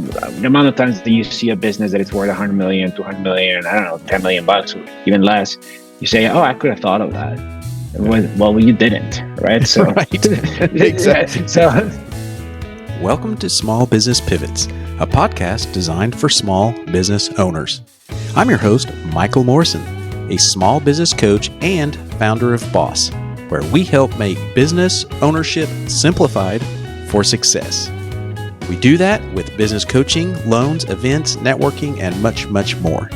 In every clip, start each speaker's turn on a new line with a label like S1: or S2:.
S1: the amount of times that you see a business that it's worth 100 million, 200 million, I don't know, 10 million bucks, or even less, you say, oh, I could have thought of that. Well, you didn't, right? So,
S2: right. Exactly.
S1: So,
S2: welcome to Small Business Pivots, a podcast designed for small business owners. I'm your host, Michael Morrison, a small business coach and founder of Boss, where we help make business ownership simplified for success. We do that with business coaching, loans, events, networking, and much, much more.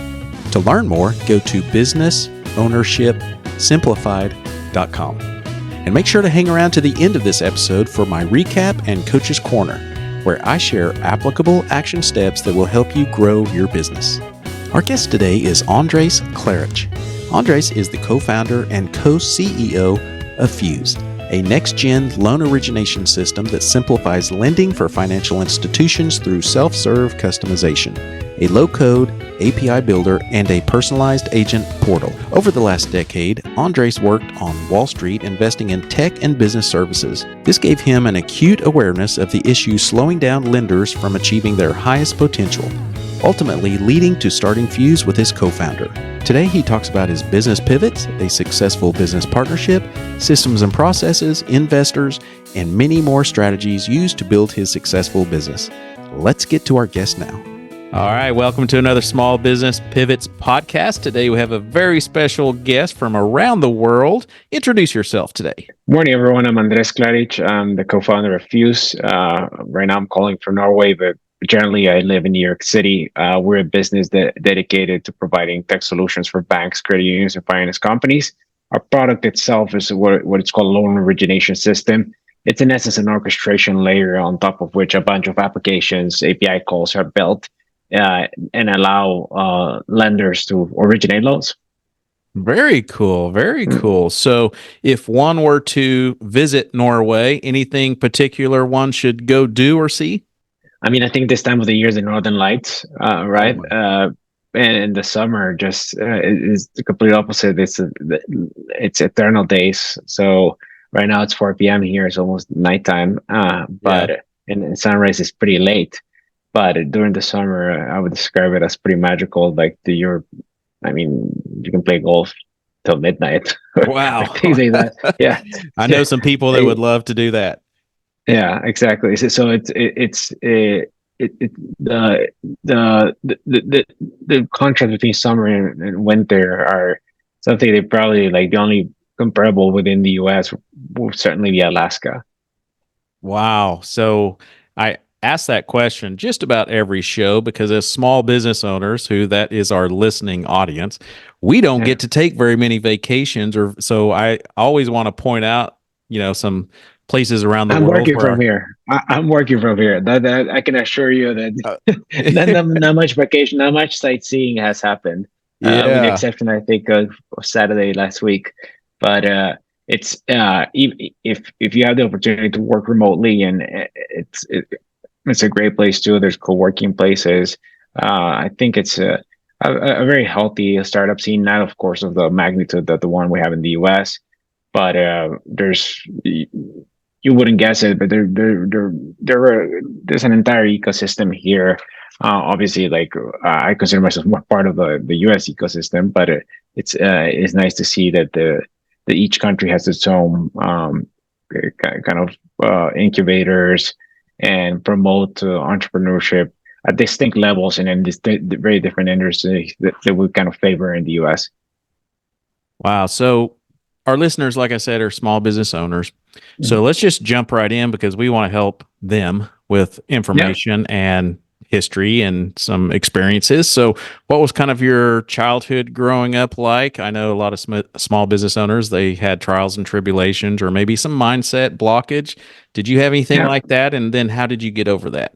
S2: To learn more, go to businessownershipsimplified.com. And make sure to hang around to the end of this episode for my recap and Coach's Corner, where I share applicable action steps that will help you grow your business. Our guest today is Andres Klaric. Andres is the co-founder and co-CEO of Fuse, a next-gen loan origination system that simplifies lending for financial institutions through self-serve customization, a low-code API builder, and a personalized agent portal. Over the last decade, Andres worked on Wall Street investing in tech and business services. This gave him an acute awareness of the issues slowing down lenders from achieving their highest potential, ultimately leading to starting Fuse with his co-founder. Today, he talks about his business pivots, a successful business partnership, systems and processes, investors, and many more strategies used to build his successful business. Let's get to our guest now. All right, welcome to another Small Business Pivots podcast. Today, we have a very special guest from around the world. Introduce yourself today.
S1: Morning, everyone. I'm Andres Klaric. I'm the co-founder of Fuse. Right now, I'm calling from Norway, but generally, I live in New York City. We're a business dedicated to providing tech solutions for banks, credit unions, and finance companies. Our product itself is what it's called a loan origination system. It's in essence an orchestration layer on top of which a bunch of applications, API calls are built and allow lenders to originate loans.
S2: Very cool. Very cool. So if one were to visit Norway, anything particular one should go do or see?
S1: I mean, I think this time of the year is the Northern Lights, right? And in the summer, just is the complete opposite. It's eternal days. So right now it's 4 p.m. here. It's almost nighttime, and sunrise is pretty late. But during the summer, I would describe it as pretty magical. Like you can play golf till midnight.
S2: Wow.
S1: Things like that. Yeah.
S2: I know some people that would love to do that.
S1: Yeah, exactly. So the contrast between summer and winter are something they probably like the only comparable within the US will certainly be Alaska.
S2: Wow. So I ask that question just about every show because as small business owners, who that is our listening audience, we don't get to take very many vacations, or so I always want to point out, some places around the world.
S1: I'm working from here. That I can assure you that not much vacation, not much sightseeing has happened. With the exception, I think, of Saturday last week. But it's if you have the opportunity to work remotely, and it's a great place too. There's co-working places. I think it's a very healthy startup scene, not of course of the magnitude that the one we have in the US, but there's. You wouldn't guess it, but there's an entire ecosystem here. Obviously, I consider myself more part of the U.S. ecosystem, but it's nice to see that each country has its own kind of incubators and promote entrepreneurship at distinct levels and in very different industries that we kind of favor in the U.S.
S2: Wow. So our listeners, like I said, are small business owners. So let's just jump right in because we want to help them with information and history and some experiences. So what was kind of your childhood growing up like? I know a lot of small business owners, they had trials and tribulations or maybe some mindset blockage. Did you have anything like that? And then how did you get over that?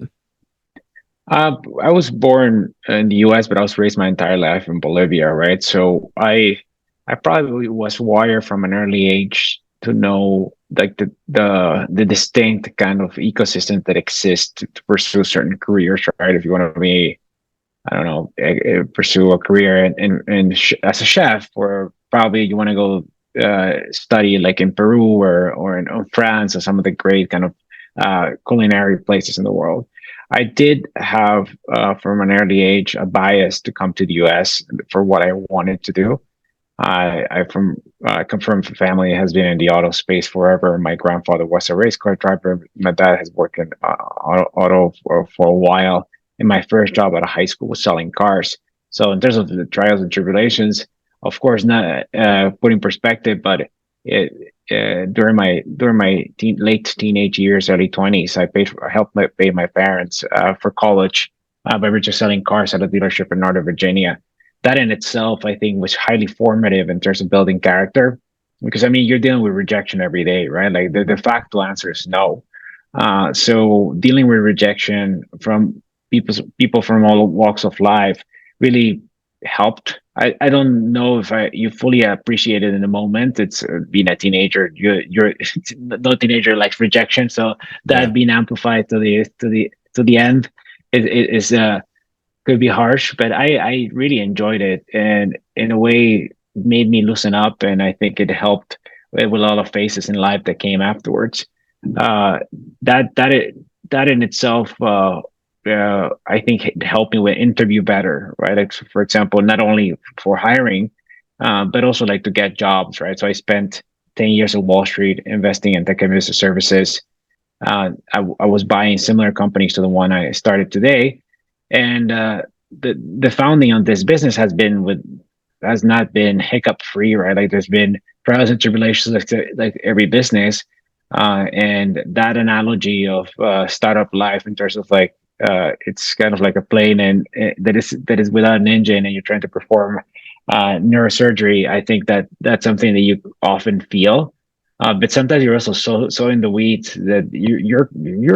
S1: I was born in the U.S., but I was raised my entire life in Bolivia, right? So I probably was wired from an early age to know like the distinct kind of ecosystem that exists to pursue certain careers, right? If you want to be, I don't know, pursue a career as a chef, or probably you want to go study like in Peru or in France or some of the great kind of culinary places in the world. I did have, from an early age, a bias to come to the US for what I wanted to do. I come from a family that has been in the auto space forever. My grandfather was a race car driver. My dad has worked in auto for a while. And my first job out of high school was selling cars. So in terms of the trials and tribulations, of course, not putting perspective, but during my late teenage years, early 20s, I helped pay my parents for college by virtue of selling cars at a dealership in Northern Virginia. That in itself, I think, was highly formative in terms of building character. Because I mean, you're dealing with rejection every day, right? Like the factual answer is no. So dealing with rejection from people from all walks of life really helped. I don't know if you fully appreciate it in the moment. It's being a teenager. You're no teenager likes rejection, so
S2: Yeah.
S1: that being amplified to the end is could be harsh, but I really enjoyed it, and in a way made me loosen up, and I think it helped with a lot of phases in life that came afterwards. Uh, that in itself, I think it helped me with interview better, right? Like for example, not only for hiring, but also like to get jobs, right? So I spent 10 years at Wall Street investing in tech and business services. I was buying similar companies to the one I started today, and the founding on this business has not been hiccup free, right? Like there's been trials and tribulations, like every business, and that analogy of startup life in terms of like it's kind of like a plane and that is without an engine, and you're trying to perform neurosurgery. I think that that's something that you often feel. But sometimes you're also so in the weeds that you're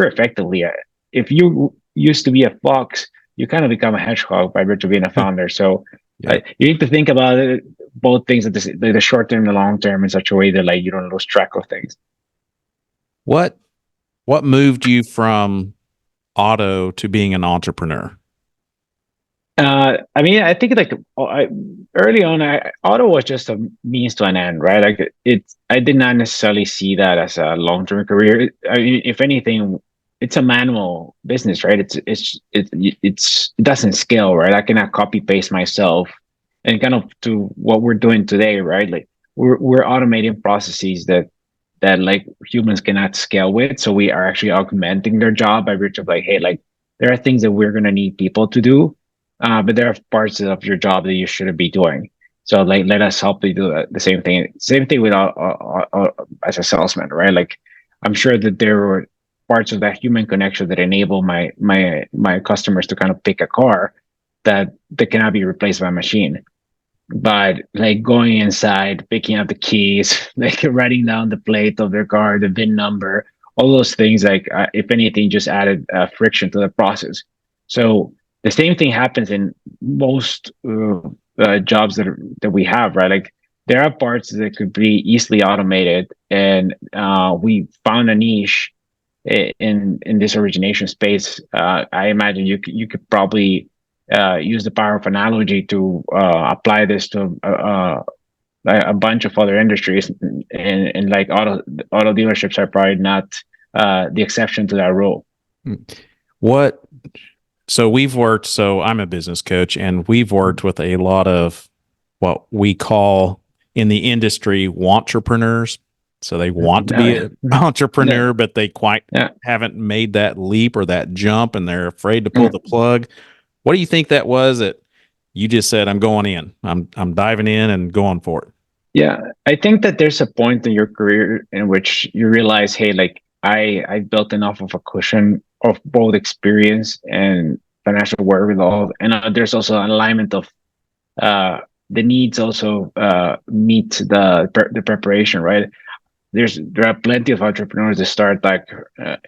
S1: effectively if you used to be a fox, you kind of become a hedgehog by virtue of being a founder. So
S2: Yeah.
S1: you need to think about it, both things at the short term and the long term in such a way that like you don't lose track of things.
S2: What moved you from auto to being an entrepreneur?
S1: I mean, I think like early on, auto was just a means to an end, right? Like I did not necessarily see that as a long-term career. I mean, if anything, it's a manual business, right? It doesn't scale, right? I cannot copy paste myself, and kind of to what we're doing today, right? Like we're automating processes that like humans cannot scale with. So we are actually augmenting their job by virtue of like, hey, like there are things that we're gonna need people to do, but there are parts of your job that you shouldn't be doing. So like, let us help you do the same thing. Same thing with as a salesman, right? Like, I'm sure that there were parts of that human connection that enable my customers to kind of pick a car that cannot be replaced by a machine. But like going inside, picking up the keys, like writing down the plate of their car, the VIN number, all those things, like if anything, just added friction to the process. So the same thing happens in most jobs that we have, right? Like there are parts that could be easily automated, and we found a niche in this origination space. I imagine you could probably use the power of analogy to apply this to a bunch of other industries, and like auto dealerships are probably not the exception to that rule.
S2: What So we've worked, so I'm a business coach, and we've worked with a lot of what we call in the industry wantrepreneurs. So they want to be an entrepreneur,
S1: Yeah.
S2: but they quite haven't made that leap or that jump, and they're afraid to pull the plug. What do you think that was that you just said, I'm going in, I'm diving in and going for it?
S1: Yeah, I think that there's a point in your career in which you realize, hey, like I built enough of a cushion of both experience and financial wherewithal, and there's also an alignment of the needs also meet the preparation, right? There are plenty of entrepreneurs that start like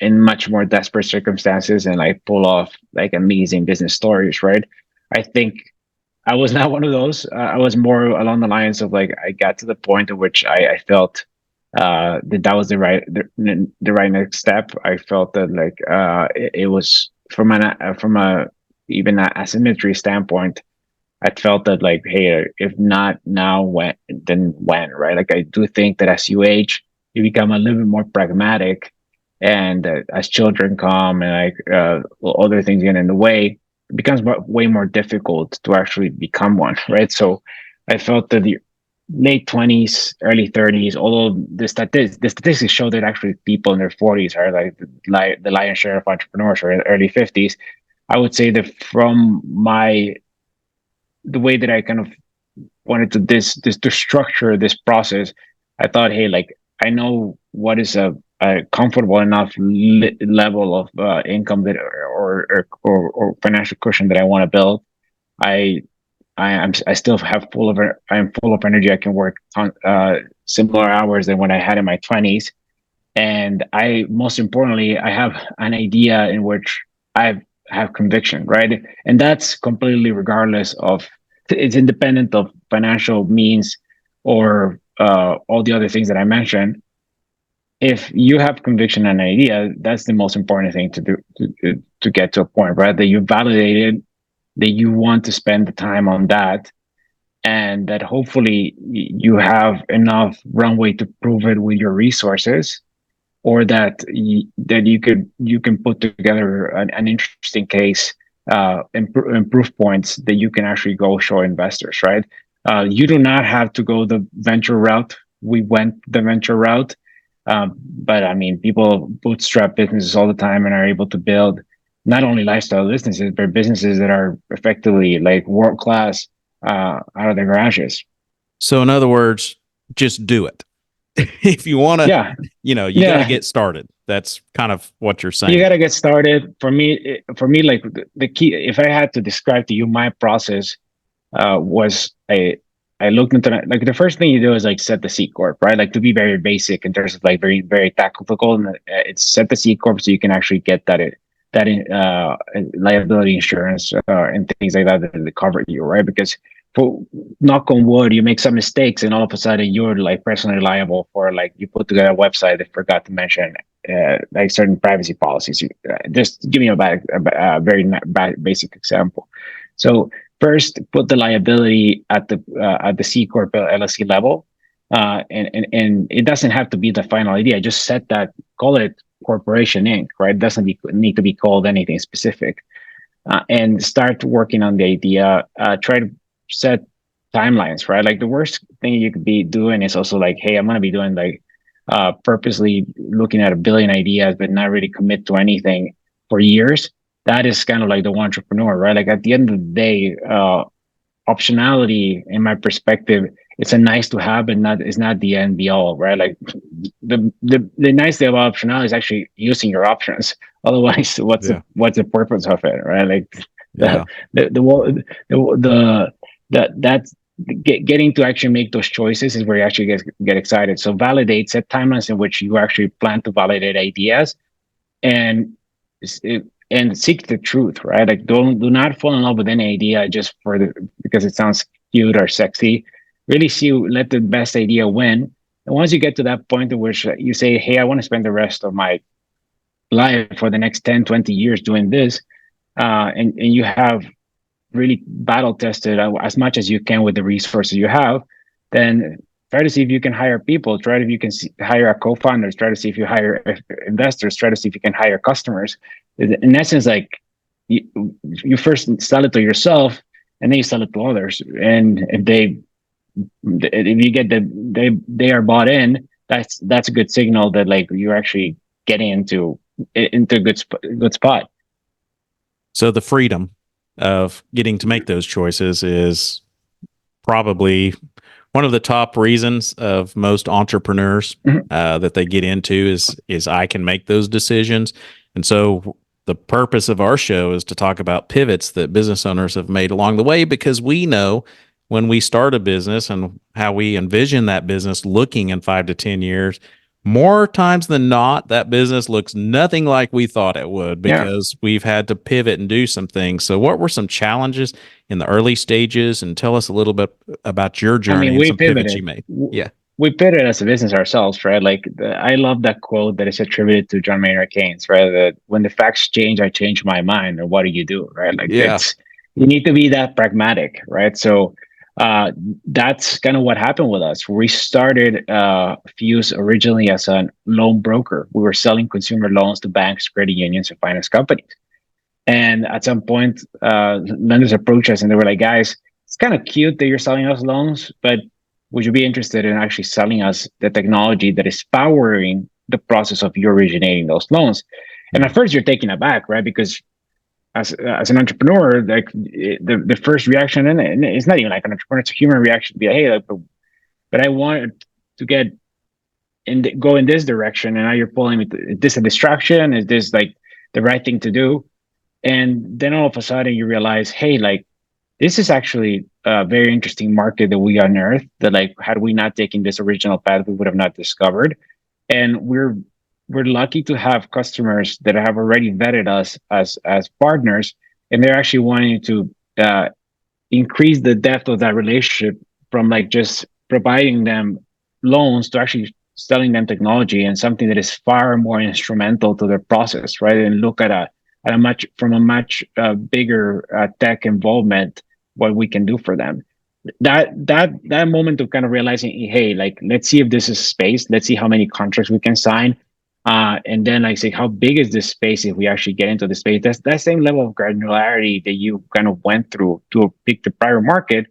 S1: in much more desperate circumstances and like pull off like amazing business stories, right? I think I was not one of those. I was more along the lines of like I got to the point at which I felt that was the right next step. I felt that like it was from a even a asymmetry standpoint. I felt that like, hey, if not now, when then when, right? Like I do think that as you age, you become a little bit more pragmatic, and as children come and other things get in the way, it becomes way more difficult to actually become one, right? So I felt that the late 20s, early 30s, although the statistics show that actually people in their 40s are like the lion's share of entrepreneurs, or early 50s. I would say that from the way that I kind of wanted to structure this process, I thought, hey, like I know what is a comfortable enough level of income that or financial cushion that I want to build. I I still have I am full of energy. I can work on similar hours than when I had in my 20s, and I most importantly I have an idea in which I have conviction, right? And that's completely regardless of, it's independent of financial means or all the other things that I mentioned. If you have conviction and an idea, that's the most important thing to do to get to a point, right? That you validated, that you want to spend the time on that, and that hopefully you have enough runway to prove it with your resources, or that you can put together an interesting case, and proof points that you can actually go show investors, right? You do not have to go the venture route. We went the venture route, but I mean, people bootstrap businesses all the time and are able to build not only lifestyle businesses, but businesses that are effectively like world class out of their garages.
S2: So, in other words, just do it. If you want to,
S1: Yeah,
S2: you got to
S1: yeah.
S2: get started. That's kind of what you're
S1: You
S2: saying.
S1: got to get started. For me, like the key, if I had to describe to you my process, was I looked into that. Like the first thing you do is like set the C corp, right? Like to be very basic in terms of like very very tactical, and it's set the C corp so you can actually get that liability insurance and things like that that cover you, right? Because for knock on wood, you make some mistakes and all of a sudden you're like personally liable for, like, you put together a website that forgot to mention like certain privacy policies. Just give me a very basic example. So first, put the liability at the C corp LLC level, and it doesn't have to be the final idea. Just set that, call it Corporation Inc. Right? It doesn't need to be called anything specific, and start working on the idea. Try to set timelines. Right? Like the worst thing you could be doing is also like, hey, I'm gonna be doing like purposely looking at a billion ideas, but not really commit to anything for years. That is kind of like the wantrepreneur, right? Like at the end of the day, optionality, in my perspective, it's a nice to have, but it's not the end be all, right? Like the nice thing about optionality is actually using your options. Otherwise, what's the purpose of it, right? Like
S2: Yeah.
S1: that's getting to actually make those choices is where you actually get excited. So validate, set timelines in which you actually plan to validate ideas, and and seek the truth, right? Like do not fall in love with any idea just because it sounds cute or sexy. Really let the best idea win. And once you get to that point in which you say, hey, I want to spend the rest of my life for the next 10, 20 years doing this, and you have really battle tested as much as you can with the resources you have, then try to see if you can hire people, try to if you can hire a co-founder, try to see if you hire investors, try to see if you can hire customers. In essence, like you first sell it to yourself and then you sell it to others. And if you get they are bought in, that's a good signal that like you're actually getting into a good spot.
S2: So the freedom of getting to make those choices is probably one of the top reasons of most entrepreneurs that they get into is I can make those decisions. And so the purpose of our show is to talk about pivots that business owners have made along the way, because we know when we start a business and how we envision that business looking in 5 to 10 years, more times than not, that business looks nothing like we thought it would, because we've had to pivot and do some things. So what were some challenges in the early stages? And tell us a little bit about your journey and some pivots you made. Yeah.
S1: We pivoted as a business ourselves, right? Like I love that quote that is attributed to John Maynard Keynes, right? That when the facts change, I change my mind. Or what do you do, right? Like you need to be that pragmatic, right? So that's kind of what happened with us. We started Fuse originally as a loan broker. We were selling consumer loans to banks, credit unions, and finance companies. And at some point, lenders approached us and they were like, guys, it's kind of cute that you're selling us loans, but would you be interested in actually selling us the technology that is powering the process of you originating those loans? And at first, you're taken aback, right? Because as an entrepreneur, like the first reaction, and it's not even like an entrepreneur, it's a human reaction to be like, hey, like, but I want to get go in this direction, and now you're pulling me. Is this a distraction? Is this like the right thing to do? And then all of a sudden you realize, hey, like this is actually a very interesting market that we unearthed. That like had we not taken this original path, we would have not discovered. And we're lucky to have customers that have already vetted us as partners, and they're actually wanting to increase the depth of that relationship from like just providing them loans to actually selling them technology and something that is far more instrumental to their process, right? And look at a much from a much bigger tech involvement, what we can do for them. That moment of kind of realizing, hey, like let's see if this is space, let's see how many contracts we can sign, and then like say how big is this space if we actually get into the space. That's that same level of granularity that you kind of went through to pick the prior market.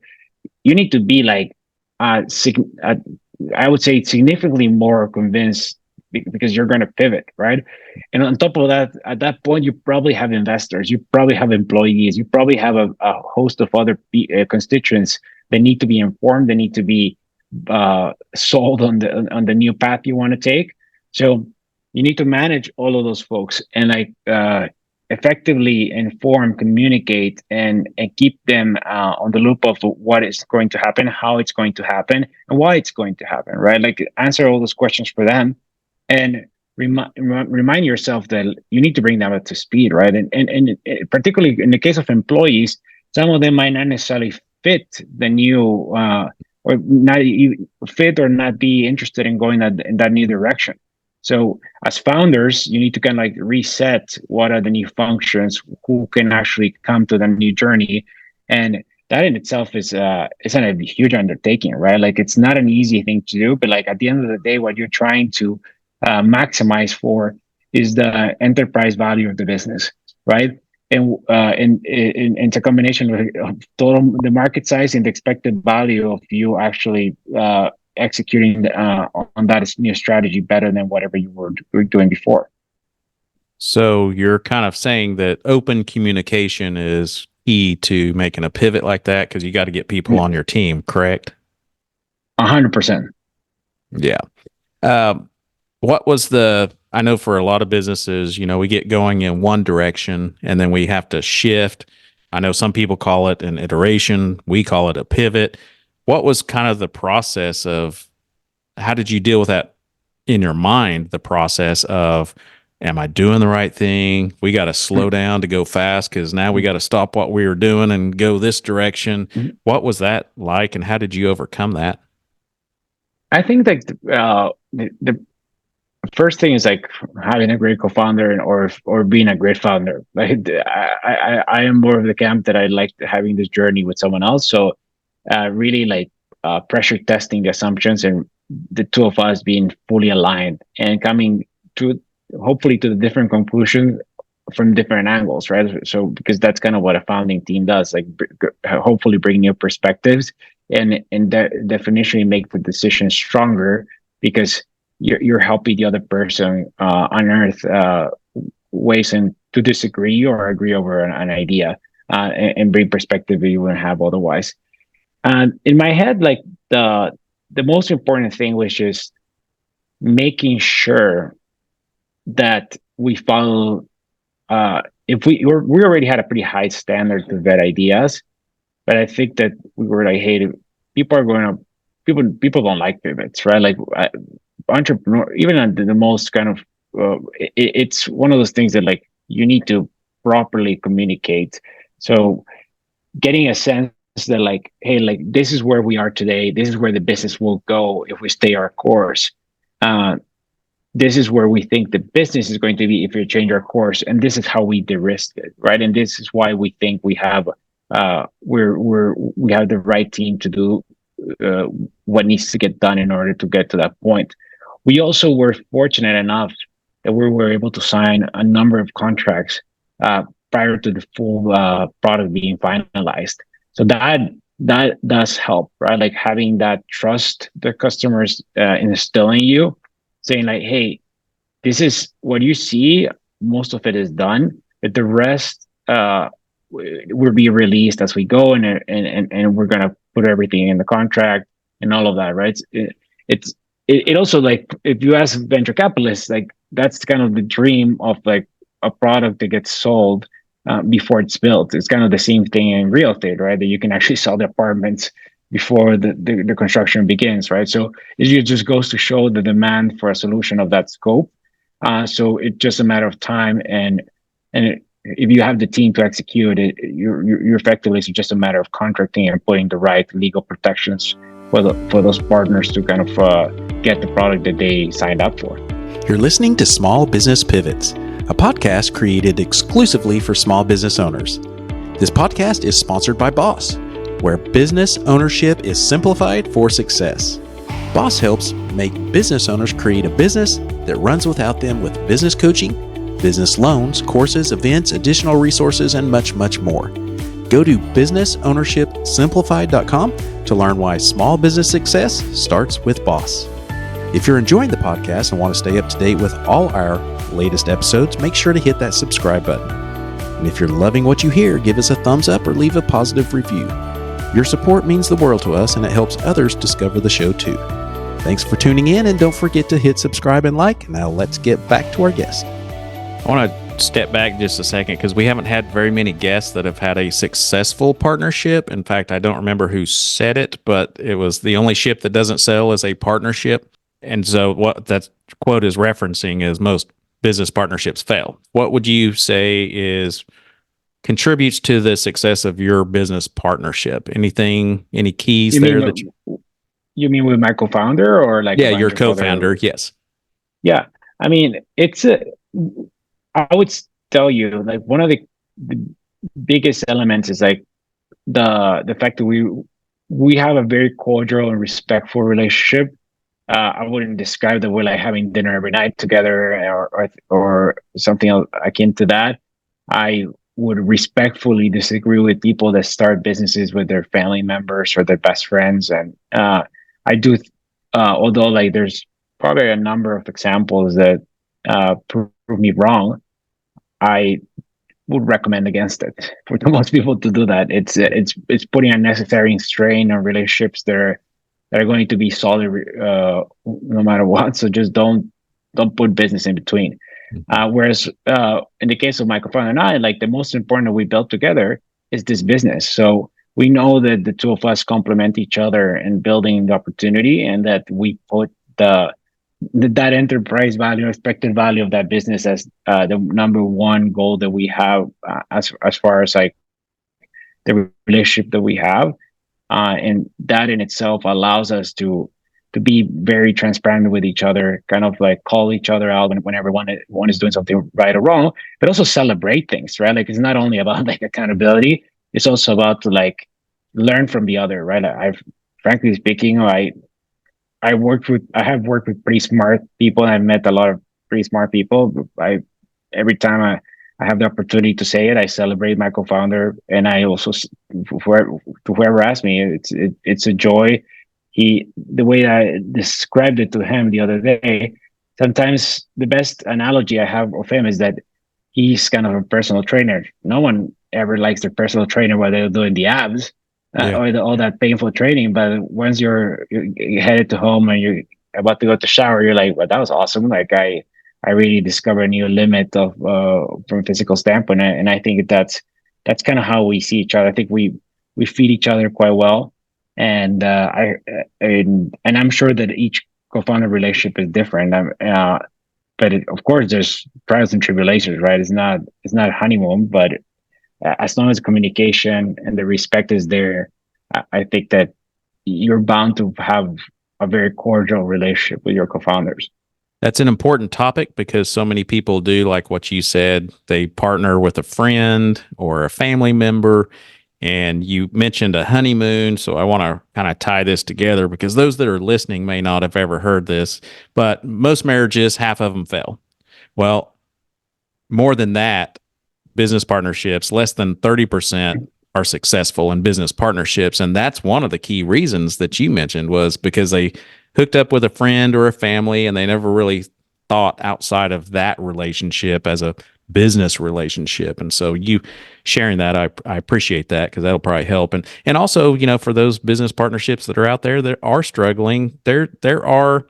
S1: You need to be like I would say significantly more convinced because you're going to pivot, right? And on top of that, at that point, you probably have investors, you probably have employees, you probably have a host of other constituents that need to be informed, they need to be sold on the new path you want to take. So you need to manage all of those folks and like effectively inform, communicate, and keep them on the loop of what is going to happen, how it's going to happen, and why it's going to happen. Right? Like answer all those questions for them, and remind yourself that you need to bring them up to speed. Right? And particularly in the case of employees, some of them might not necessarily fit the new. Or not fit or not be interested in going in that new direction. So as founders, you need to kind of like reset what are the new functions, who can actually come to the new journey. And that in itself is it's a huge undertaking, right? Like it's not an easy thing to do, but like at the end of the day, what you're trying to maximize for is the enterprise value of the business, right? And it's a combination of total the market size and the expected value of you actually executing on that new strategy better than whatever you were doing before.
S2: So you're kind of saying that open communication is key to making a pivot like that because you got to get people on your team, correct?
S1: 100%.
S2: Yeah. What was I know for a lot of businesses, we get going in one direction and then we have to shift. I know some people call it an iteration. We call it a pivot. What was kind of the process of how did you deal with that in your mind? The process of, am I doing the right thing? We got to slow down to go fast because now we got to stop what we were doing and go this direction. What was that like and how did you overcome that?
S1: I think like the first thing is like having a great co-founder or being a great founder. Like I am more of the camp that I like having this journey with someone else. So really like pressure testing the assumptions and the two of us being fully aligned and coming to hopefully to the different conclusions from different angles, right? So because that's kind of what a founding team does, like hopefully bring new perspectives and definitionally make the decision stronger because you're helping the other person unearth ways to disagree or agree over an idea and bring perspective that you wouldn't have otherwise. And in my head, like the most important thing was just making sure that we follow. If we already had a pretty high standard to vet ideas, but I think that we were like, hey, people are going to people don't like pivots, right? Like entrepreneur, even on the most kind of, it's one of those things that like you need to properly communicate. So getting a sense that like, hey, like this is where we are today. This is where the business will go if we stay our course. This is where we think the business is going to be if we change our course, and this is how we de-risk it, right? And this is why we think we have we have the right team to do uh, what needs to get done in order to get to that point. We also were fortunate enough that we were able to sign a number of contracts uh, prior to the full product being finalized. So that does help, right? Like having that trust the customers instill in you, saying like, "Hey, this is what you see. Most of it is done, but the rest will be released as we go, and we're gonna put everything in the contract and all of that, right? It's it also like if you ask venture capitalists, like that's kind of the dream of like a product that gets sold before it's built. It's kind of the same thing in real estate, right? That you can actually sell the apartments before the construction begins, right? So it just goes to show the demand for a solution of that scope. So it's just a matter of time, if you have the team to execute it, you're effectively it's just a matter of contracting and putting the right legal protections for those partners to kind of get the product that they signed up for.
S2: You're listening to Small Business Pivots, a podcast created exclusively for small business owners. This podcast is sponsored by Boss, where business ownership is simplified for success. Boss helps make business owners create a business that runs without them with business coaching, business loans, courses, events, additional resources, and much, much more. Go to businessownershipsimplified.com to learn why small business success starts with Boss. If you're enjoying the podcast and want to stay up to date with all our latest episodes, make sure to hit that subscribe button. And if you're loving what you hear, give us a thumbs up or leave a positive review. Your support means the world to us, and it helps others discover the show too. Thanks for tuning in, and don't forget to hit subscribe and like. Now let's get back to our guest.
S3: I want to step back just a second because we haven't had very many guests that have had a successful partnership. In fact, I don't remember who said it, but it was the only ship that doesn't sail is a partnership. And so what that quote is referencing is most business partnerships fail. What would you say is contributes to the success of your business partnership? Anything, any keys there that
S1: you mean with my co-founder or like
S3: your co-founder? Yes.
S1: Yeah. I mean, I would tell you like one of the biggest elements is like the fact that we have a very cordial and respectful relationship. I wouldn't describe that we're like having dinner every night together or something akin to that. I would respectfully disagree with people that start businesses with their family members or their best friends. And I do, although like there's probably a number of examples that prove me wrong, I would recommend against it for most people to do that. It's putting unnecessary strain on relationships that are going to be solid no matter what. So just don't put business in between. Whereas in the case of my co-founder and I, like the most important that we built together is this business. So we know that the two of us complement each other in building the opportunity, and that we put that enterprise value, expected value of that business as the number one goal that we have as far as like the relationship that we have, and that in itself allows us to be very transparent with each other, kind of like call each other out whenever one is doing something right or wrong, but also celebrate things, right? Like it's not only about like accountability, it's also about to like learn from the other, right? Frankly speaking, I have worked with pretty smart people, and I've met a lot of pretty smart people. Every time I have the opportunity to say it, I celebrate my co-founder, and I also whoever asks me, it's a joy. The way I described it to him the other day, sometimes the best analogy I have of him is that he's kind of a personal trainer. No one ever likes their personal trainer while they're doing the abs or all that painful training. But once you're headed to home and you're about to go to shower, you're like, well, that was awesome. Like I really discovered a new limit of from a physical standpoint. And I think that's kind of how we see each other. I think we feed each other quite well. And I'm sure that each co-founder relationship is different. But of course, there's trials and tribulations, right? It's not a honeymoon, but as long as communication and the respect is there, I think that you're bound to have a very cordial relationship with your co-founders.
S3: That's an important topic because so many people do like what you said. They partner with a friend or a family member, And you mentioned a honeymoon, so I want to kind of tie this together because those that are listening may not have ever heard this, but most marriages, half of them fail. Well, more than that, business partnerships, less than 30% are successful in business partnerships. And that's one of the key reasons that you mentioned was because they hooked up with a friend or a family and they never really thought outside of that relationship as a business relationship. And so you sharing that, I appreciate that because that'll probably help. And also, for those business partnerships that are out there that are struggling, there are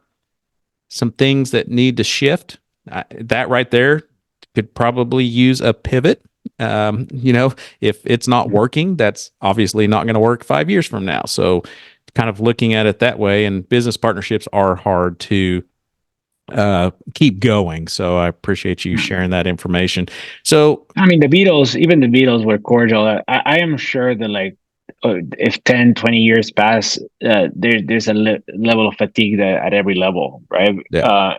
S3: some things that need to shift. That right there could probably use a pivot. If it's not working, that's obviously not going to work 5 years from now. So kind of looking at it that way, and business partnerships are hard to keep going. So I appreciate you sharing that information. So,
S1: I mean, even the Beatles were cordial. I am sure that like, if 10, 20 years pass, there's a level of fatigue at every level, right?
S3: yeah.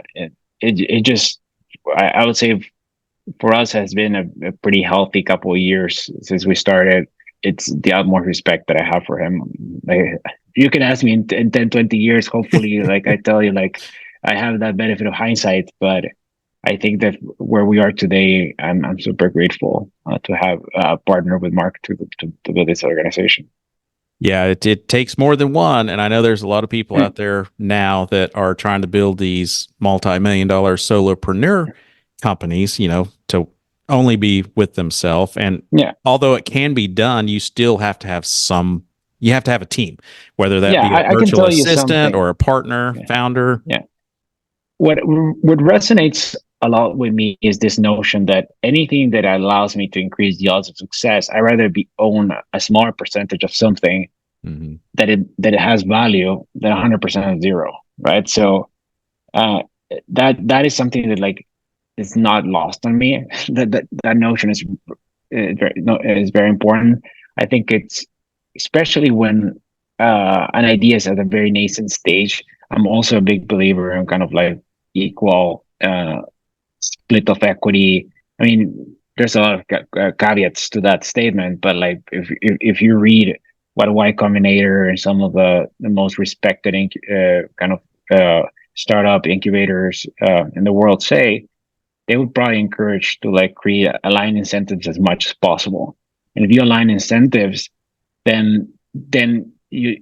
S1: It just, I would say for us has been a pretty healthy couple of years since we started. It's the utmost respect that I have for him. Like, you can ask me in 10, 20 years, hopefully, like I tell you, like I have that benefit of hindsight, but I think that where we are today, I'm super grateful to have partnered with Mark to build this organization.
S3: Yeah, it takes more than one. And I know there's a lot of people out there now that are trying to build these multi-million-dollar solopreneur companies, to only be with themselves. And although it can be done, you still have to have you have to have a team, whether that be a virtual assistant or a partner, founder.
S1: Yeah. What resonates a lot with me is this notion that anything that allows me to increase the odds of success, I'd rather own a smaller percentage of something that it has value than 100% of zero, right? So that is something that like is not lost on me. That notion is very important. I think it's especially when an idea is at a very nascent stage. I'm also a big believer in kind of like equal split of equity. I mean, there's a lot of caveats to that statement, but like if you read what Y Combinator and some of the most respected kind of startup incubators in the world say, they would probably encourage to like align incentives as much as possible. And if you align incentives, then it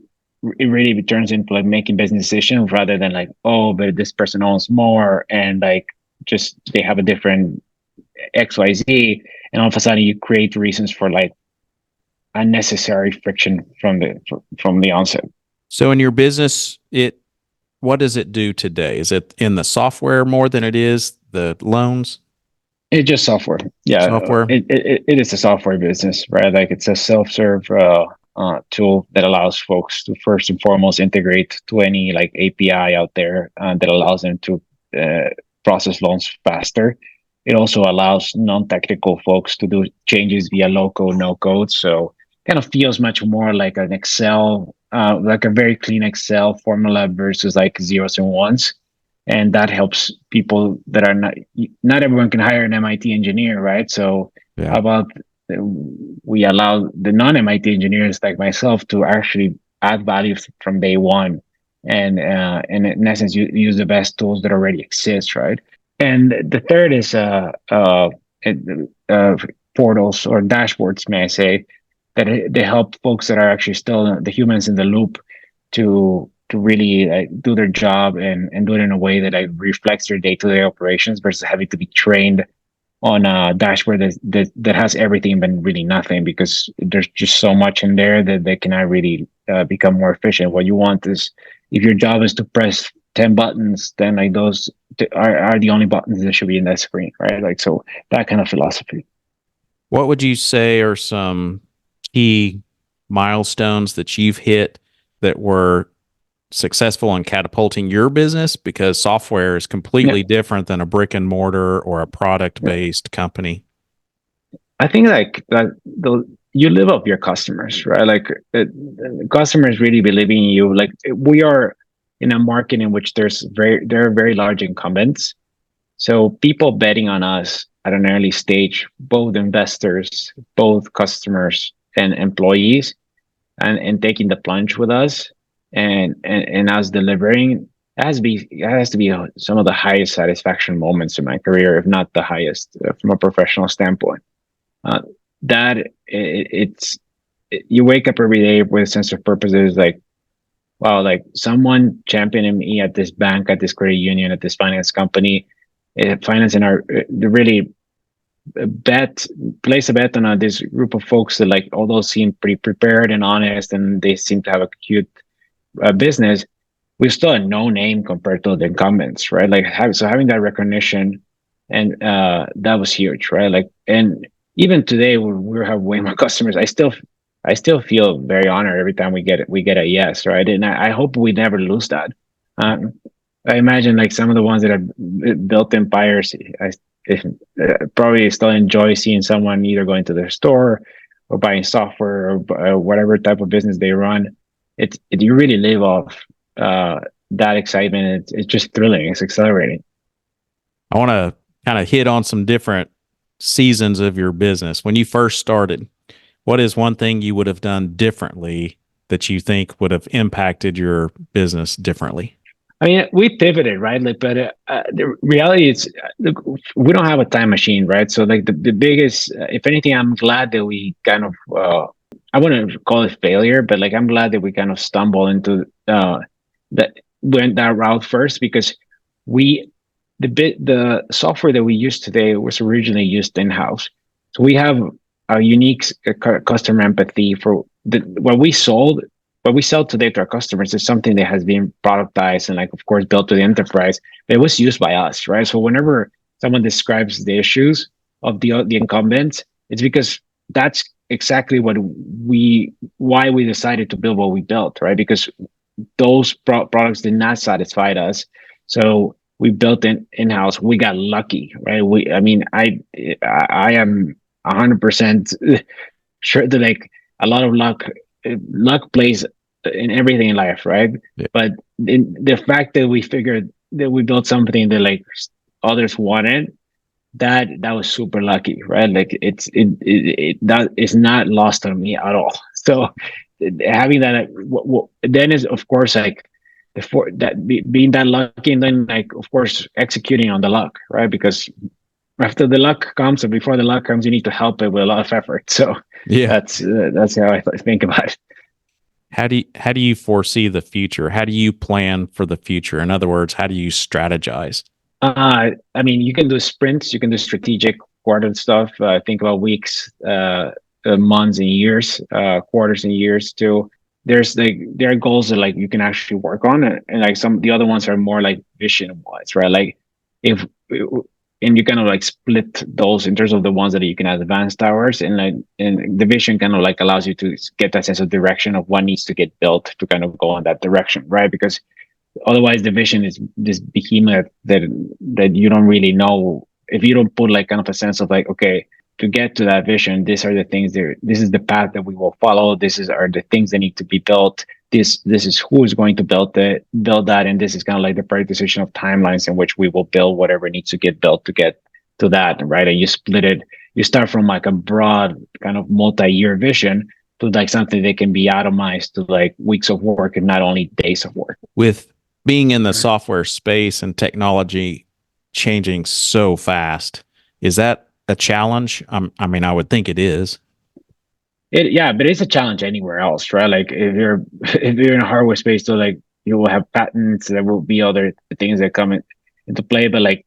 S1: really turns into like making business decisions rather than like, oh, but this person owns more and like just they have a different XYZ, and all of a sudden you create reasons for like unnecessary friction from the onset.
S3: So in your business, what does it do today? Is it in the software more than it is the loans?
S1: It's just software. Yeah,
S3: software.
S1: It is a software business, right? Like it's a self-serve tool that allows folks to first and foremost integrate to any like API out there that allows them to process loans faster. It also allows non-technical folks to do changes via low-code, no-code. So kind of feels much more like an Excel, like a very clean Excel formula versus like zeros and ones. And that helps people that are not everyone can hire an MIT engineer, right? So how about we allow the non-MIT engineers like myself to actually add value from day one, and in essence, use the best tools that already exist, right? And the third is portals or dashboards, may I say, that they help folks that are actually still the humans in the loop to really do their job and do it in a way that reflects their day-to-day operations versus having to be trained on a dashboard that has everything but really nothing, because there's just so much in there that they cannot really become more efficient. What you want is, if your job is to press 10 buttons, then like those are the only buttons that should be in that screen, right? Like, so that kind of philosophy.
S3: What would you say are some key milestones that you've hit that were successful in catapulting your business? Because software is completely different than a brick and mortar or a product based company.
S1: I think like you live up your customers, right? Like customers really believing in you. Like we are in a market in which there are very large incumbents. So people betting on us at an early stage, both investors, both customers, and employees, and taking the plunge with us, and us delivering, it has to be some of the highest satisfaction moments in my career, if not the highest, from a professional standpoint. Uh, that you wake up every day with a sense of purpose. Is like, wow, like someone championing me at this bank, at this credit union, at this finance company, financing our really bet place a bet on this group of folks that, like, although seem pretty prepared and honest, and they seem to have a cute business, we're still a no name compared to the incumbents, right? Like, having that recognition, and that was huge, right? Like, and even today, we have way more customers. I still feel very honored every time we get a yes, right? And I hope we never lose that. Um, I imagine, like, some of the ones that have built empires, probably still enjoy seeing someone either going to their store or buying software, or whatever type of business they run. You really live off that excitement. It's just thrilling. It's exhilarating.
S3: I want to kind of hit on some different seasons of your business. When you first started, what is one thing you would have done differently that you think would have impacted your business differently?
S1: I mean, we pivoted, right? Like, but the reality is, look, we don't have a time machine, right? So, like, the biggest, if anything, I'm glad that we kind of, I wouldn't call it failure, but, like, I'm glad that we kind of stumbled into that went that route first, because we the software that we use today was originally used in house. So we have a unique customer empathy for what we sold. What we sell today to our customers is something that has been productized and, like, of course, built to the enterprise, but it was used by us, right? So whenever someone describes the issues of the incumbents, it's because that's exactly why we decided to build what we built, right? Because those products did not satisfy us, so we built it in-house. We got lucky, right? I mean, I am 100% sure that, like, a lot of luck plays in everything in life, right?
S3: Yeah.
S1: But the fact that we figured that we built something that, like, others wanted, that was super lucky, right? Like, that is not lost on me at all. So having that, then is, of course, like, being that lucky, and then, like, of course, executing on the luck, right? Because after the luck comes, or before the luck comes, you need to help it with a lot of effort. So
S3: Yeah.
S1: that's how I think about it.
S3: How do you foresee the future? How do you plan for the future? In other words, how do you strategize?
S1: I mean, you can do sprints, you can do strategic quarter stuff. Think about weeks, months and years, quarters and years too. There are goals that, like, you can actually work on, and like, some the other ones are more like vision wise, right? Like, if and you kind of, like, split those in terms of the ones that you can advance towards, and, like, and the vision kind of, like, allows you to get that sense of direction of what needs to get built to kind of go in that direction, right? Because otherwise, the vision is this behemoth that you don't really know, if you don't put, like, kind of a sense of, like, okay, to get to that vision, these are the things there. This is the path that we will follow. Are the things that need to be built. This is who is going to build that, and this is kind of like the prioritization of timelines in which we will build whatever needs to get built to get to that, right? And you split it. You start from, like, a broad kind of multi-year vision to, like, something that can be atomized to, like, weeks of work and not only days of work.
S3: With being in the software space and technology changing so fast, is that a challenge? I mean, I would think it is.
S1: Yeah, but it's a challenge anywhere else, right? Like, if you're in a hardware space, so, like, you will have patents. There will be other things that come into play. But, like,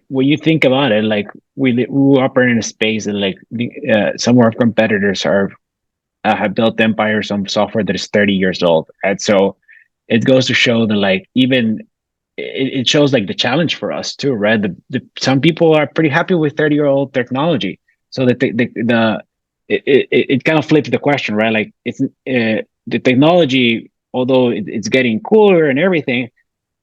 S1: when you think about it, like, we operate in a space that, like, some of our competitors have built empires on software that is 30 years old, and so it goes to show that, like, even it shows, like, the challenge for us too, right? Some people are pretty happy with 30-year-old technology, so that it kind of flips the question, right? Like, it's the technology, although it's getting cooler and everything,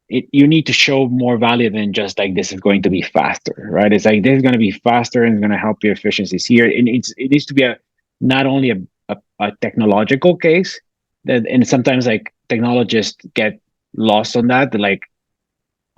S1: you need to show more value than just, like, this is going to be faster, right? It's like, this is going to be faster and it's going to help your efficiencies here. And it needs to be not only a technological case, and sometimes, like, technologists get lost on that. Like,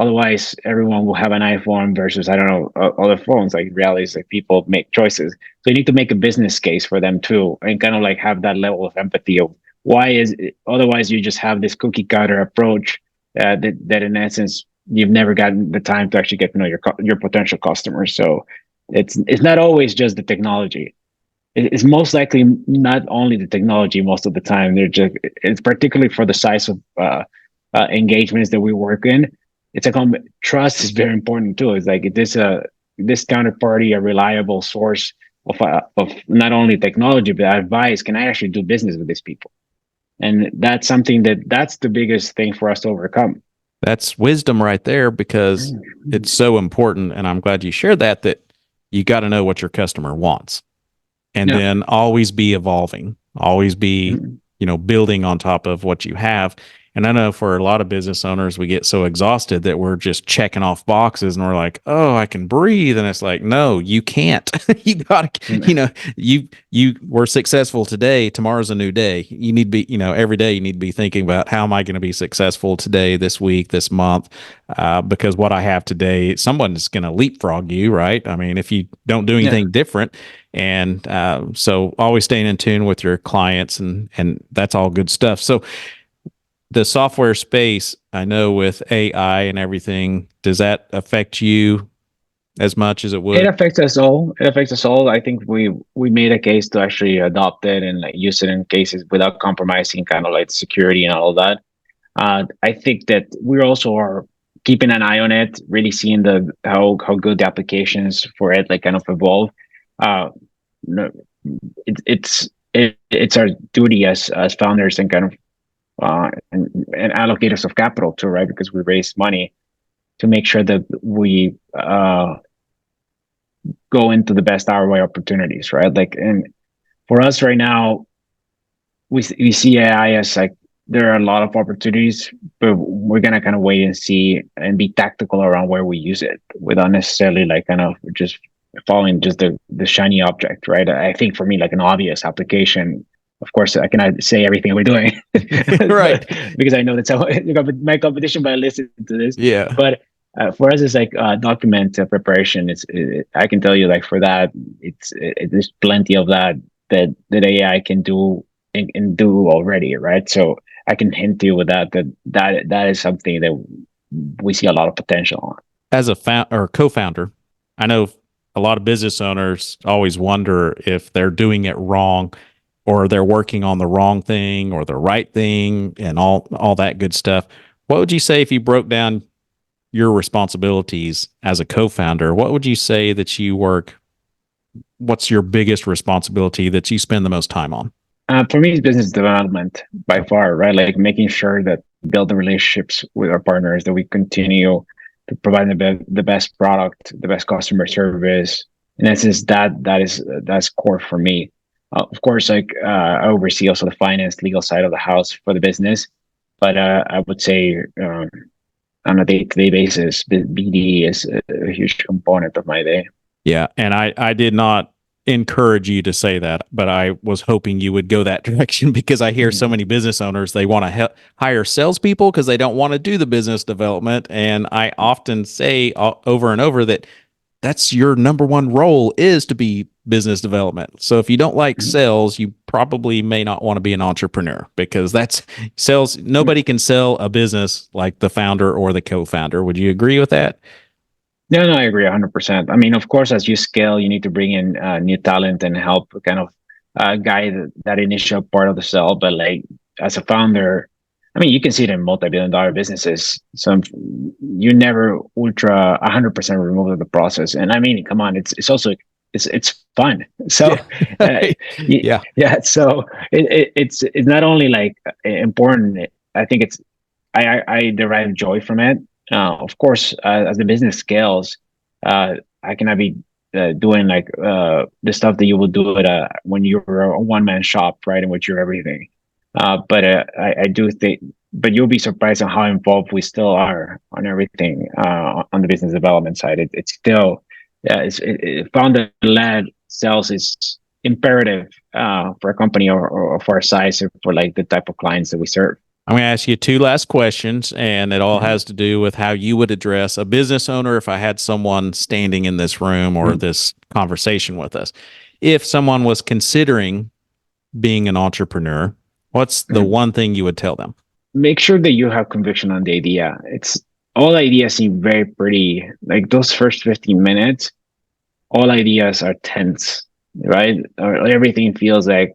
S1: Otherwise, everyone will have an iPhone versus, I don't know, other phones. Like, reality is like people make choices. So you need to make a business case for them too, and kind of like have that level of empathy of why is it, otherwise you just have this cookie cutter approach that in essence you've never gotten the time to actually get to know your potential customers. So it's not always just the technology. It's most likely not only the technology most of the time. They're just, it's particularly for the size of engagements that we work in. It's trust is very important too. It's like, this counterparty a reliable source of not only technology but advice? Can I actually do business with these people? And that's something that's the biggest thing for us to overcome.
S3: That's wisdom right there, because it's so important. And I'm glad you shared that you got to know what your customer wants, and then always be evolving, always be, building on top of what you have. And I know for a lot of business owners, we get so exhausted that we're just checking off boxes and we're like, oh, I can breathe. And it's like, no, you can't. You got to, you were successful today. Tomorrow's a new day. You need to be, every day you need to be thinking about, how am I going to be successful today, this week, this month? Because what I have today, someone's going to leapfrog you, right? I mean, if you don't do anything different. And so always staying in tune with your clients, and that's all good stuff. So the software space, I know with AI and everything, does that affect you as much as it would?
S1: It affects us all. It affects us all. I think we made a case to actually adopt it and like use it in cases without compromising kind of like security and all of that. I think that we also are keeping an eye on it, really seeing how good the applications for it like kind of evolve. It's our duty as founders and kind of and allocators of capital too, right? Because we raise money to make sure that we go into the best ROI opportunities, right? Like, and for us right now, we see AI as like, there are a lot of opportunities, but we're gonna kind of wait and see and be tactical around where we use it without necessarily like kind of just following just the shiny object, right? I think for me, like an obvious application, of course, I cannot say everything we're doing,
S3: right?
S1: Because I know that's how my competition might listen to this.
S3: Yeah.
S1: But for us, it's like document preparation. I can tell you, like for that, there's plenty of that AI can do and do already, right? So I can hint you with that is something that we see a lot of potential on.
S3: As a co-founder, I know a lot of business owners always wonder if they're doing it wrong, or they're working on the wrong thing or the right thing, and all that good stuff. What would you say if you broke down your responsibilities as a co-founder? What would you say that what's your biggest responsibility that you spend the most time on?
S1: For me, it's business development by far, right? Like making sure that we build the relationships with our partners, that we continue to provide the best product, the best customer service. And that's core for me. Of course, like I oversee also the finance, legal side of the house for the business, but I would say on a day-to-day basis, BD is a huge component of my day.
S3: Yeah, and I did not encourage you to say that, but I was hoping you would go that direction, because I hear so many business owners, they want to hire salespeople because they don't want to do the business development. And I often say over and over that that's your number one role, is to be business development. So if you don't like sales, you probably may not want to be an entrepreneur, because that's sales. Nobody can sell a business like the founder or the co-founder. Would you agree with that?
S1: No, I agree 100%. I mean, of course, as you scale, you need to bring in new talent and help kind of guide that initial part of the sell. But like as a founder, I mean, you can see it in multi-billion-dollar businesses. So you never 100% remove the process. And I mean, come on, it's also it's fun. So yeah. So it's not only like important. I think I derive joy from it. Of course, as the business scales, I cannot be doing like the stuff that you will do when you're a one-man shop, right, in which you're everything. But I do think, but you'll be surprised on how involved we still are on everything on the business development side. It's still, founder-led sales is imperative for a company or for our size, or for like the type of clients that we serve.
S3: I'm going to ask you two last questions, and it all has to do with how you would address a business owner if I had someone standing in this room or this conversation with us. If someone was considering being an entrepreneur, what's the one thing you would tell them?
S1: Make sure that you have conviction on the idea. It's all ideas seem very pretty. Like those first 15 minutes, all ideas are tense, right? Or everything feels like,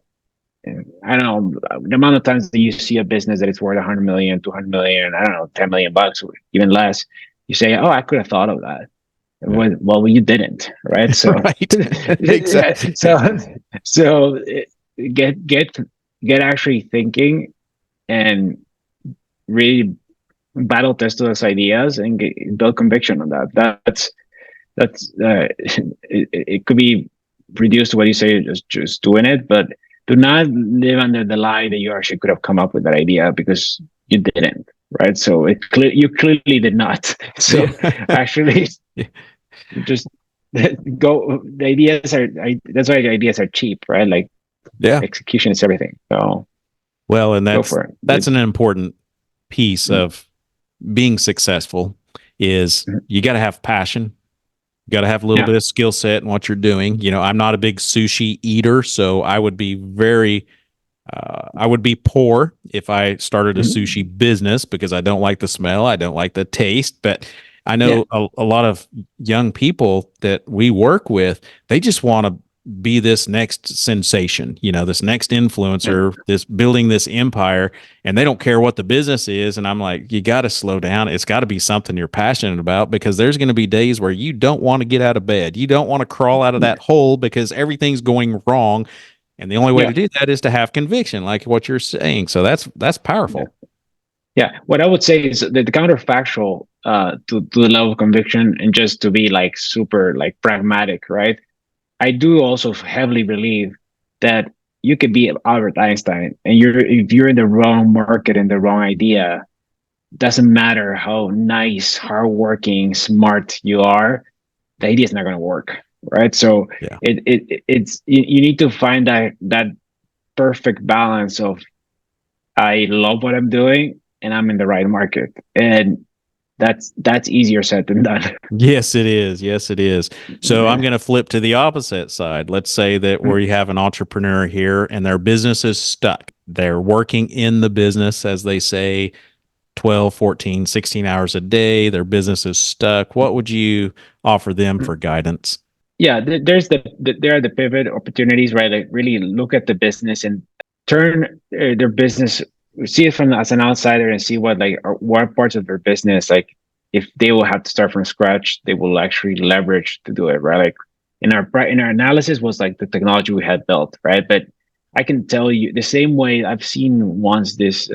S1: I don't know, the amount of times that you see a business that it's worth 100 million, 200 million, I don't know, 10 million bucks, or even less. You say, oh, I could have thought of that. Yeah. Well, you didn't, right? So,
S3: right. Exactly.
S1: So get actually thinking and really battle test those ideas and build conviction on that. That's it could be reduced to what you say, just doing it, but do not live under the lie that you actually could have come up with that idea, because you didn't, right? So you clearly did not. So actually, just go. The ideas are. That's why the ideas are cheap, right? Like, execution is everything. So,
S3: well, and that's an important piece of being successful. Is you got to have passion. You got to have a little bit of skill set in what you're doing. You know, I'm not a big sushi eater, so I would be I would be poor if I started a sushi business, because I don't like the smell, I don't like the taste. But I know a lot of young people that we work with, they just want to be this next sensation, you know, this next influencer, this building this empire, and they don't care what the business is. And I'm like, you got to slow down. It's got to be something you're passionate about, because there's going to be days where you don't want to get out of bed. You don't want to crawl out of that hole because everything's going wrong. And the only way to do that is to have conviction, like what you're saying. So that's powerful.
S1: Yeah. What I would say is that the counterfactual to the level of conviction, and just to be like super like pragmatic, right? I do also heavily believe that you could be Albert Einstein, and if you're in the wrong market and the wrong idea, doesn't matter how nice, hardworking, smart you are, the idea is not going to work, right? So it's you need to find that perfect balance of, I love what I'm doing and I'm in the right market, and that's easier said than done.
S3: Yes, it is. Yes, it is. So I'm going to flip to the opposite side. Let's say that where you have an entrepreneur here and their business is stuck. They're working in the business, as they say, 12, 14, 16 hours a day. Their business is stuck. What would you offer them for guidance?
S1: Yeah, there are the pivot opportunities, right? Like really look at the business and turn their business, see it from as an outsider, and see what parts of their business, like if they will have to start from scratch, they will actually leverage to do it, right? Like in our analysis was like the technology we had built, right? But I can tell you the same way I've seen once this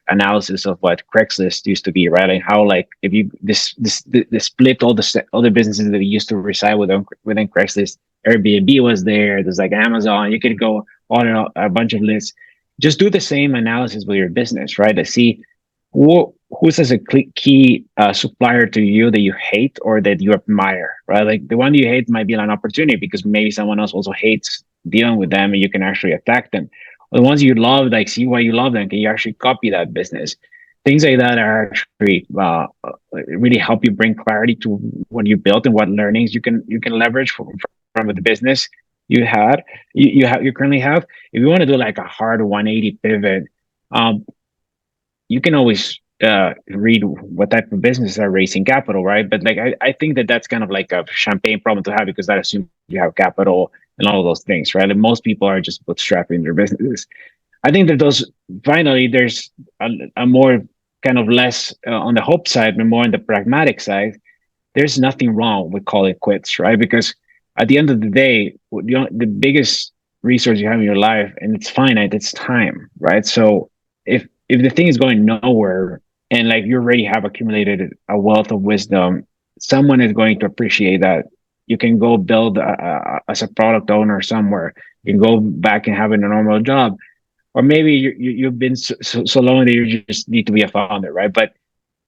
S1: analysis of what Craigslist used to be, right? Like how, like, if you this split all the businesses that used to reside within Craigslist, Airbnb was there. There's like Amazon. You could go on and on, a bunch of lists. Just do the same analysis with your business, right? To see who's as a key supplier to you that you hate or that you admire, right? Like the one you hate might be an opportunity because maybe someone else also hates dealing with them, and you can actually attack them. Or the ones you love, like see why you love them, can you actually copy that business? Things like that are actually really help you bring clarity to what you built and what learnings you can leverage from the business you currently have. If you want to do like a hard 180 pivot, you can always read what type of businesses are raising capital, right? But like I think that's kind of like a champagne problem to have, because that assumes you have capital and all of those things, right? And most people are just bootstrapping their businesses. I think that there's a more kind of less on the hope side, but more on the pragmatic side. There's nothing wrong with calling quits, right? Because at the end of the day, the biggest resource you have in your life, and it's finite, it's time, right? So if the thing is going nowhere, and like you already have accumulated a wealth of wisdom, someone is going to appreciate that. You can go build as a product owner somewhere. You can go back and have a normal job, or maybe you've been so long that you just need to be a founder, right? But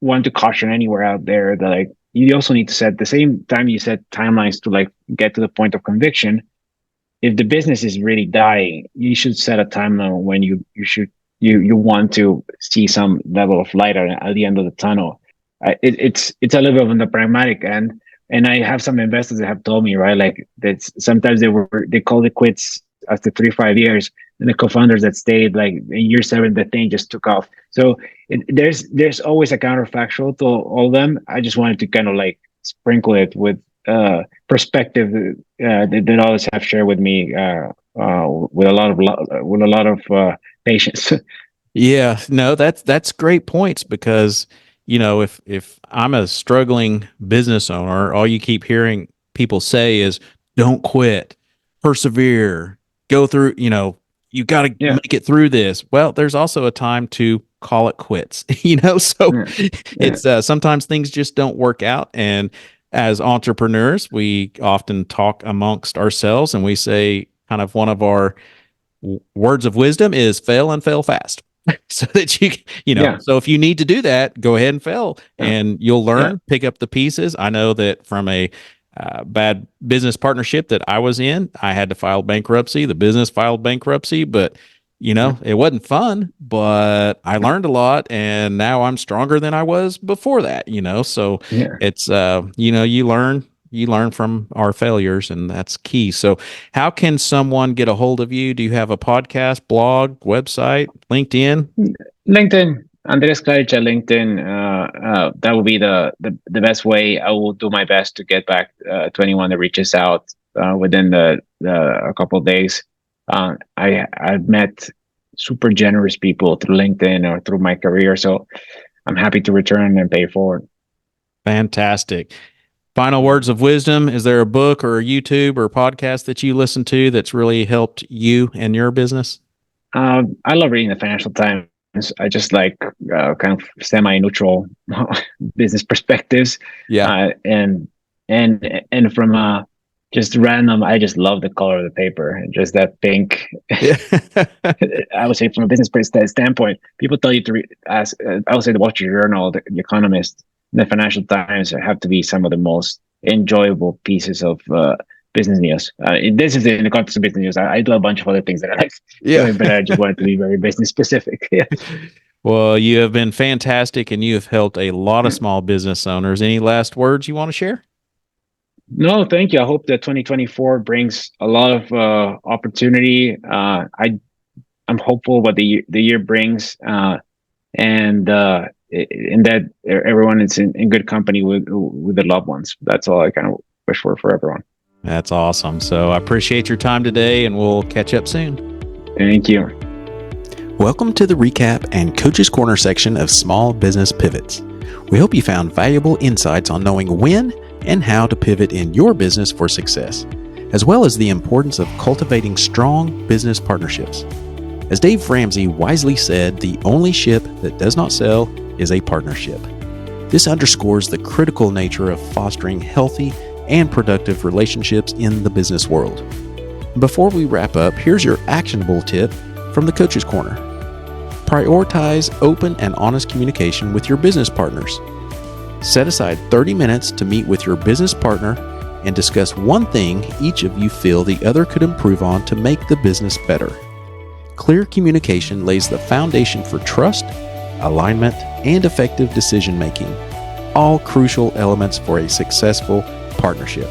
S1: want to caution anywhere out there that, like, you also need to set the same time you set timelines to like get to the point of conviction. If the business is really dying, you should set a timeline when you should you want to see some level of light at the end of the tunnel. It's a little bit on the pragmatic end, and I have some investors that have told me, right, like that sometimes they called it quits after 3 5 years, and the co-founders that stayed, like in year 7, the thing just took off. So there's always a counterfactual to all of them. I just wanted to kind of like sprinkle it with perspective that others have shared with me with a lot of patience.
S3: Yeah, no, that's great points because if I'm a struggling business owner, all you keep hearing people say is don't quit, persevere, go through, you got to
S1: Yeah.
S3: make it through this. Well, there's also a time to call it quits, so it's sometimes things just don't work out. And as entrepreneurs, we often talk amongst ourselves and we say kind of one of our words of wisdom is fail and fail fast. So that so if you need to do that, go ahead and fail and you'll learn, pick up the pieces. I know that from a bad business partnership that I was in, I had to file bankruptcy. The business filed bankruptcy, but it wasn't fun, but I learned a lot and now I'm stronger than I was before that, so it's, you learn from our failures and that's key. So how can someone get a hold of you? Do you have a podcast, blog, website, LinkedIn?
S1: LinkedIn, Andres Klaric at LinkedIn. That will be the best way. I will do my best to get back to anyone that reaches out within a couple of days. I've met super generous people through LinkedIn or through my career, so I'm happy to return and pay it forward.
S3: Fantastic. Final words of wisdom. Is there a book or a YouTube or podcast that you listen to that's really helped you and your business?
S1: I love reading the Financial Times. I just like kind of semi-neutral business perspectives.
S3: Yeah.
S1: And from just random, I just love the color of the paper and just that pink. I would say from a business standpoint, people tell you to read. I would say the Wall Street Journal, the Economist, the Financial Times have to be some of the most enjoyable pieces of business news. This is in the context of business news. I do a bunch of other things that I like, but I just wanted to be very business specific. Yeah.
S3: Well, you have been fantastic, and you have helped a lot of small business owners. Any last words you want to share?
S1: No, thank you. I hope that 2024 brings a lot of opportunity. I'm hopeful what the year brings, and in that everyone is in good company with their loved ones. That's all I kind of wish for everyone.
S3: That's awesome. So I appreciate your time today, and we'll catch up soon.
S1: Thank you.
S2: Welcome to the recap and Coach's Corner section of Small Business Pivots. We hope you found valuable insights on knowing when and how to pivot in your business for success, as well as the importance of cultivating strong business partnerships. As Dave Ramsey wisely said, the only ship that does not sail is a partnership. This underscores the critical nature of fostering healthy and productive relationships in the business world. Before we wrap up, here's your actionable tip from the Coach's Corner. Prioritize open and honest communication with your business partners. Set aside 30 minutes to meet with your business partner and discuss one thing each of you feel the other could improve on to make the business better. Clear communication lays the foundation for trust, alignment, and effective decision-making, all crucial elements for a successful partnership.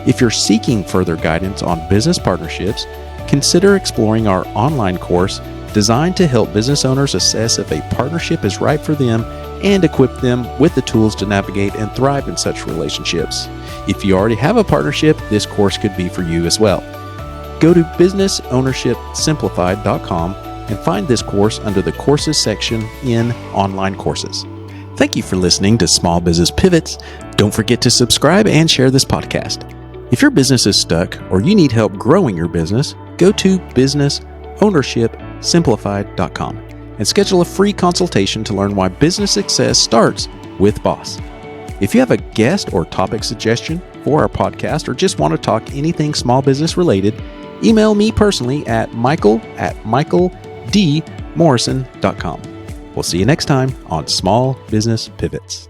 S2: If you're seeking further guidance on business partnerships, consider exploring our online course designed to help business owners assess if a partnership is right for them and equip them with the tools to navigate and thrive in such relationships. If you already have a partnership, this course could be for you as well. Go to businessownershipsimplified.com and find this course under the courses section in online courses. Thank you for listening to Small Business Pivots. Don't forget to subscribe and share this podcast. If your business is stuck or you need help growing your business, go to businessownershipsimplified.com and schedule a free consultation to learn why business success starts with BOSS. If you have a guest or topic suggestion for our podcast or just want to talk anything small business related, email me personally at michael@michaeldmorrison.com. We'll see you next time on Small Business Pivots.